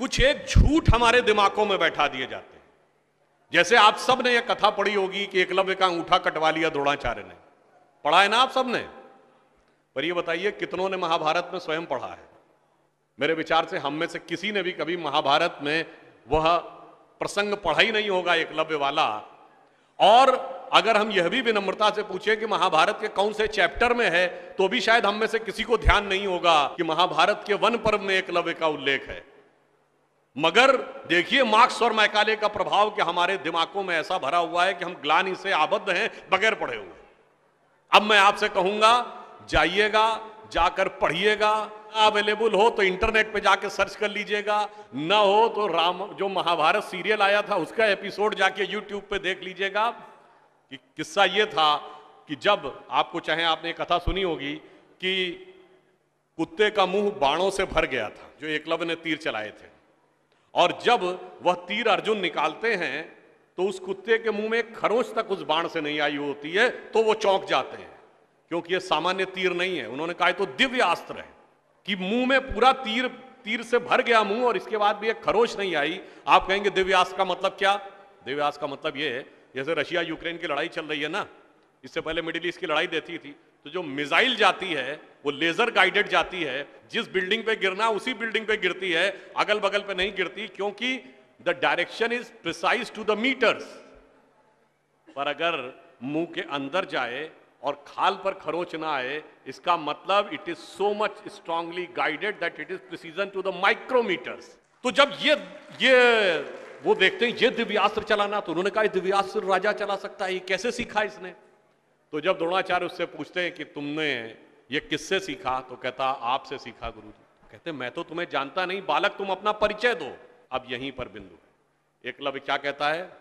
कुछ एक झूठ हमारे दिमागों में बैठा दिए जाते हैं। जैसे आप सब ने यह कथा पढ़ी होगी कि एकलव्य का अंगूठा कटवा लिया द्रोणाचार्य ने, पढ़ा है ना आप सब ने? पर ये बताइए कितनों ने महाभारत में स्वयं पढ़ा है? मेरे विचार से हम में से किसी ने भी कभी महाभारत में वह प्रसंग पढ़ा ही नहीं होगा एकलव्य वाला। और अगर हम यह भी विनम्रता से पूछें कि महाभारत के कौन से चैप्टर में है, तो भी शायद हम में से किसी को ध्यान नहीं होगा कि महाभारत के वन पर्व में एकलव्य का उल्लेख है। मगर देखिए मार्क्स और मैकाले का प्रभाव कि हमारे दिमागों में ऐसा भरा हुआ है कि हम ग्लानि से आबद्ध हैं बगैर पढ़े हुए। अब मैं आपसे कहूंगा, जाइएगा, जाकर पढ़िएगा। अवेलेबल हो तो इंटरनेट पे जाके सर्च कर लीजिएगा, ना हो तो जो महाभारत सीरियल आया था उसका एपिसोड जाके यूट्यूब पे देख लीजिएगा। कि किस्सा ये था कि जब आपको, चाहे आपने कथा सुनी होगी कि कुत्ते का मुंह बाणों से भर गया था जो एकलव्य ने तीर चलाए थे, और जब वह तीर अर्जुन निकालते हैं तो उस कुत्ते के मुंह में एक खरोंच तक उस बाण से नहीं आई होती है, तो वो चौंक जाते हैं क्योंकि ये सामान्य तीर नहीं है। उन्होंने कहा तो दिव्य अस्त्र है कि मुंह में पूरा तीर से भर गया मुंह और इसके बाद भी एक खरोंच नहीं आई। आप कहेंगे दिव्यास्त्र का मतलब क्या? दिव्यास्त्र का मतलब ये है, जैसे रशिया यूक्रेन की लड़ाई चल रही है ना, इससे पहले मिडिल ईस्ट की लड़ाई देती थी, तो जो मिसाइल जाती है वो लेजर गाइडेड जाती है, जिस बिल्डिंग पे गिरना उसी बिल्डिंग पे गिरती है, अगल बगल पे नहीं गिरती, क्योंकि the direction is precise to the metres. पर अगर मुंह के अंदर जाए और खाल पर खरोच ना आए, इसका मतलब it is so much strongly guided that it is precision to the micrometres. तो जब ये वो देखते हैं ये दिव्यास्त्र चलाना, तो उन्होंने कहा दिव्यास्त्र राजा चला सकता है, ये कैसे सीखा इसने? तो जब द्रोणाचार्य उससे पूछते हैं कि तुमने ये किससे सीखा, तो कहता आपसे सीखा गुरुजी। कहते मैं तो तुम्हें जानता नहीं बालक, तुम अपना परिचय दो। अब यहीं पर बिंदु है। एकलव्य क्या कहता है?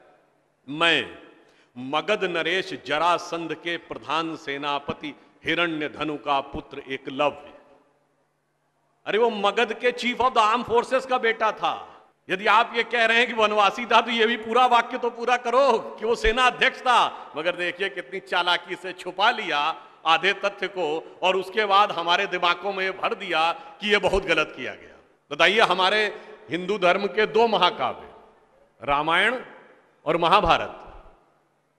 मैं मगध नरेश जरासंध के प्रधान सेनापति हिरण्यधनु का पुत्र एकलव्य। अरे वो मगध के chief of the arm forces का बेटा था। यदि आप ये कह रहे हैं कि वनवासी था, तो ये भी पूरा वाक्य तो पूरा करो कि वो सेना अध्यक्ष था। मगर देखिए कितनी चालाकी से छुपा लिया आधे तथ्य को, और उसके बाद हमारे दिमागों में भर दिया कि ये बहुत गलत किया गया। बताइए, हमारे हिंदू धर्म के दो महाकाव्य रामायण और महाभारत,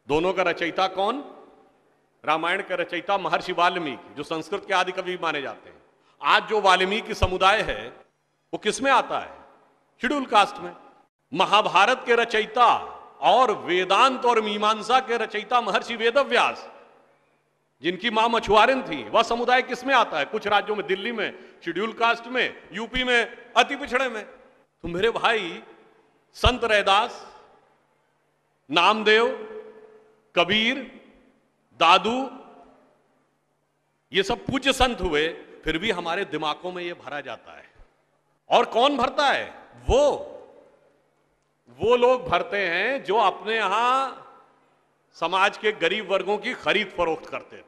दोनों का रचयिता कौन? रामायण का रचयिता महर्षि वाल्मीकि, जो संस्कृत के आदि कवि माने जाते हैं। आज जो वाल्मीकि समुदाय है वो किस में आता है? शेड्यूल कास्ट में। महाभारत के रचयिता और वेदांत और मीमांसा के रचयिता महर्षि वेदव्यास, जिनकी मां मछुआरिन थी, वह समुदाय किस में आता है? कुछ राज्यों में, दिल्ली में शेड्यूल कास्ट में, यूपी में अति पिछड़े में। तो मेरे भाई, संत रैदास, नामदेव, कबीर, दादू, ये सब पूज्य संत हुए, फिर भी हमारे दिमागों में ये भरा जाता है। और कौन भरता है? वो लोग भरते हैं जो अपने यहां समाज के गरीब वर्गों की खरीद फरोख्त करते थे।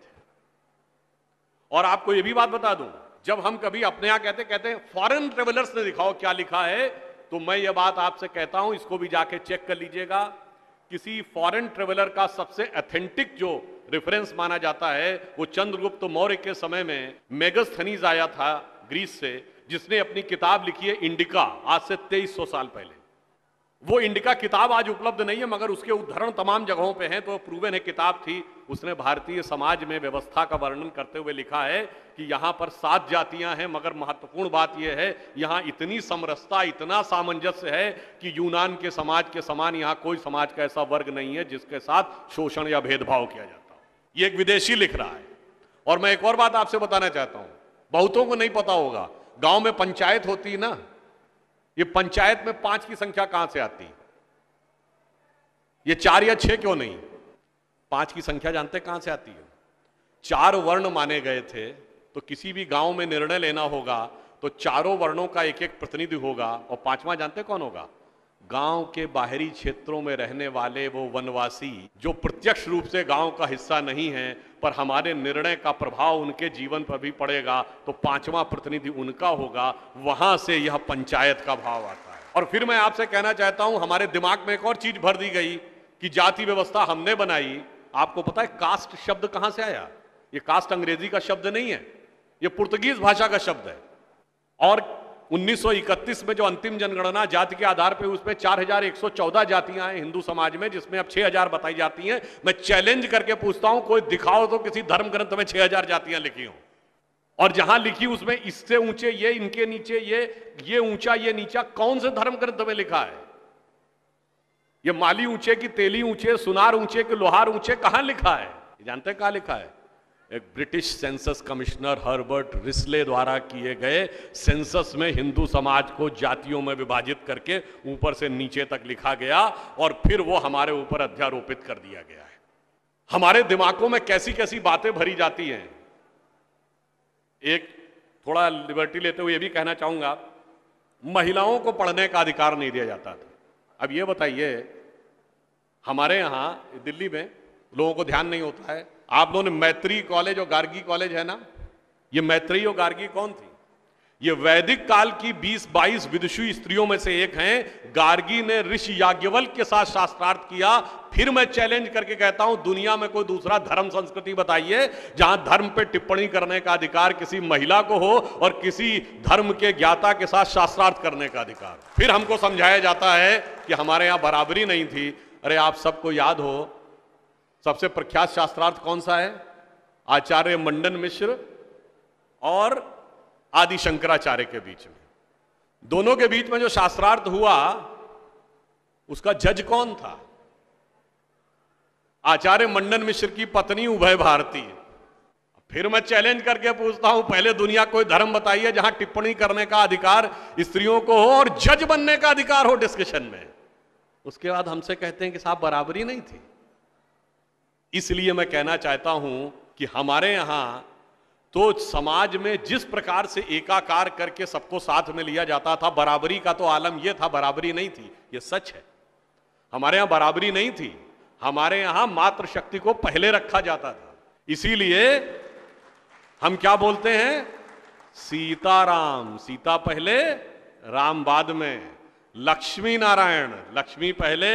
और आपको ये भी बात बता दूं, जब हम कभी अपने यहां कहते हैं फॉरेन ट्रेवलर्स ने दिखाओ क्या लिखा है, तो मैं ये बात आपसे कहता हूं, इसको भी जाके चेक कर लीजिएगा। किसी फॉरेन ट्रेवलर का सबसे ऑथेंटिक जो रेफरेंस माना जाता है, वो चंद्रगुप्त मौर्य के समय में मेगस्थनीज आया था ग्रीस से, जिसने अपनी किताब लिखी है इंडिका, आज से 2300 साल पहले। वो इंडिका किताब आज उपलब्ध नहीं है, मगर उसके उद्धरण तमाम जगहों पे हैं, तो प्रूवन है किताब थी। उसने भारतीय समाज में व्यवस्था का वर्णन करते हुए लिखा है कि यहाँ पर 7 जातियां हैं, मगर महत्वपूर्ण बात यह है यहाँ इतनी समरसता, इतना सामंजस्य है कि यूनान के समाज के समान यहाँ कोई समाज का ऐसा वर्ग नहीं है जिसके साथ शोषण या भेदभाव किया जाता हो। ये एक विदेशी लिख रहा है। और मैं एक और बात आपसे बताना चाहता हूं, बहुतों को नहीं पता होगा, गांव में पंचायत होती है ना, ये पंचायत में 5 की संख्या कहां से आती है? ये 4 या 6 क्यों नहीं? 5 की संख्या जानते कहां से आती है? 4 वर्ण माने गए थे, तो किसी भी गांव में निर्णय लेना होगा तो चारों वर्णों का एक एक प्रतिनिधि होगा, और 5वां जानते कौन होगा? गांव के बाहरी क्षेत्रों में रहने वाले वो वनवासी जो प्रत्यक्ष रूप से गांव का हिस्सा नहीं है, पर हमारे निर्णय का प्रभाव उनके जीवन पर भी पड़ेगा, तो 5वां प्रतिनिधि उनका होगा। वहां से यह पंचायत का भाव आता है। और फिर मैं आपसे कहना चाहता हूं, हमारे दिमाग में एक और चीज भर दी गई कि जाति व्यवस्था हमने बनाई। आपको पता है कास्ट शब्द कहां से आया? ये कास्ट अंग्रेजी का शब्द नहीं है, ये पुर्तगीज भाषा का शब्द है। और 1931 में जो अंतिम जनगणना जाति के आधार पर, उसमें 4114 जातियां हैं हिंदू समाज में, जिसमें अब 6000 बताई जाती हैं। मैं चैलेंज करके पूछता हूं, कोई दिखाओ तो किसी धर्म ग्रंथ में 6000 जातियां लिखी हो, और जहां लिखी उसमें इससे ऊंचे ये, इनके नीचे ये ऊंचा ये नीचा, कौन से धर्म ग्रंथ में लिखा है? ये माली ऊंचे की तेली ऊंचे, सुनार ऊंचे कि लोहार ऊंचे, कहां लिखा है? जानते हैं कहां लिखा है? एक British census commissioner Herbert Risley द्वारा किए गए सेंसस में हिंदू समाज को जातियों में विभाजित करके ऊपर से नीचे तक लिखा गया, और फिर वो हमारे ऊपर अध्यारोपित कर दिया गया है। हमारे दिमागों में कैसी कैसी बातें भरी जाती हैं। एक थोड़ा लिबर्टी लेते हुए ये भी कहना चाहूंगा, महिलाओं को पढ़ने का अधिकार नहीं दिया जाता था। अब ये बताइए, हमारे यहां दिल्ली में लोगों को ध्यान नहीं होता है, आप लोगों ने मैत्री कॉलेज और गार्गी कॉलेज है ना, ये मैत्री और गार्गी कौन थी? ये वैदिक काल की 20-22 विदुषी स्त्रियों में से एक हैं। गार्गी ने ऋषि याज्ञवल्क्य के साथ शास्त्रार्थ किया। फिर मैं चैलेंज करके कहता हूं, दुनिया में कोई दूसरा धर्म संस्कृति बताइए जहां धर्म पे टिप्पणी करने का अधिकार किसी महिला को हो और किसी धर्म के ज्ञाता के साथ शास्त्रार्थ करने का अधिकार। फिर हमको समझाया जाता है कि हमारे यहां बराबरी नहीं थी। अरे आप सबको याद हो, सबसे प्रख्यात शास्त्रार्थ कौन सा है? आचार्य मंडन मिश्र और आदि शंकराचार्य के बीच में। दोनों के बीच में जो शास्त्रार्थ हुआ, उसका जज कौन था? आचार्य मंडन मिश्र की पत्नी उभय भारती। फिर मैं चैलेंज करके पूछता हूं, पहले दुनिया कोई धर्म बताइए जहां टिप्पणी करने का अधिकार स्त्रियों को हो और जज बनने का अधिकार हो डिस्कशन में। उसके बाद हमसे कहते हैं कि साहब बराबरी नहीं थी। इसलिए मैं कहना चाहता हूं कि हमारे यहां तो समाज में जिस प्रकार से एकाकार करके सबको साथ में लिया जाता था, बराबरी का तो आलम यह था, बराबरी नहीं थी, यह सच है। हमारे यहां बराबरी नहीं थी, हमारे यहां मातृशक्ति को पहले रखा जाता था। इसीलिए हम क्या बोलते हैं? सीताराम, सीता पहले राम बाद में। लक्ष्मी नारायण, लक्ष्मी पहले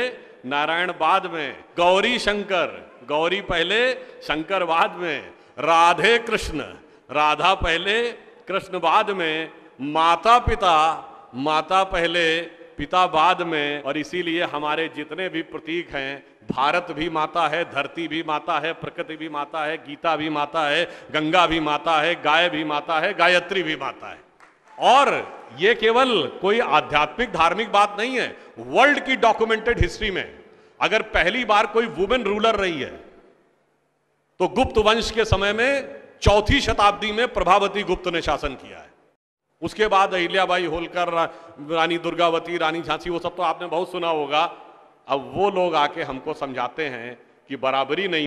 नारायण बाद में। गौरी शंकर, गौरी पहले शंकर बाद में। राधे कृष्ण, राधा पहले कृष्ण बाद में। माता पिता, माता पहले पिता बाद में। और इसीलिए हमारे जितने भी प्रतीक हैं, भारत भी माता है, धरती भी माता है, प्रकृति भी माता है, गीता भी माता है, गंगा भी माता है, गाय भी माता है, गायत्री भी माता है। और ये केवल कोई आध्यात्मिक धार्मिक बात नहीं है। वर्ल्ड की डॉक्यूमेंटेड हिस्ट्री में अगर पहली बार कोई वुमेन रूलर रही है तो गुप्त वंश के समय में 4वीं शताब्दी में प्रभावती गुप्त ने शासन किया है। उसके बाद अहिल्याबाई होलकर, रानी दुर्गावती, रानी झांसी, वो सब तो आपने बहुत सुना होगा। अब वो लोग आके हमको समझाते हैं कि बराबरी नहीं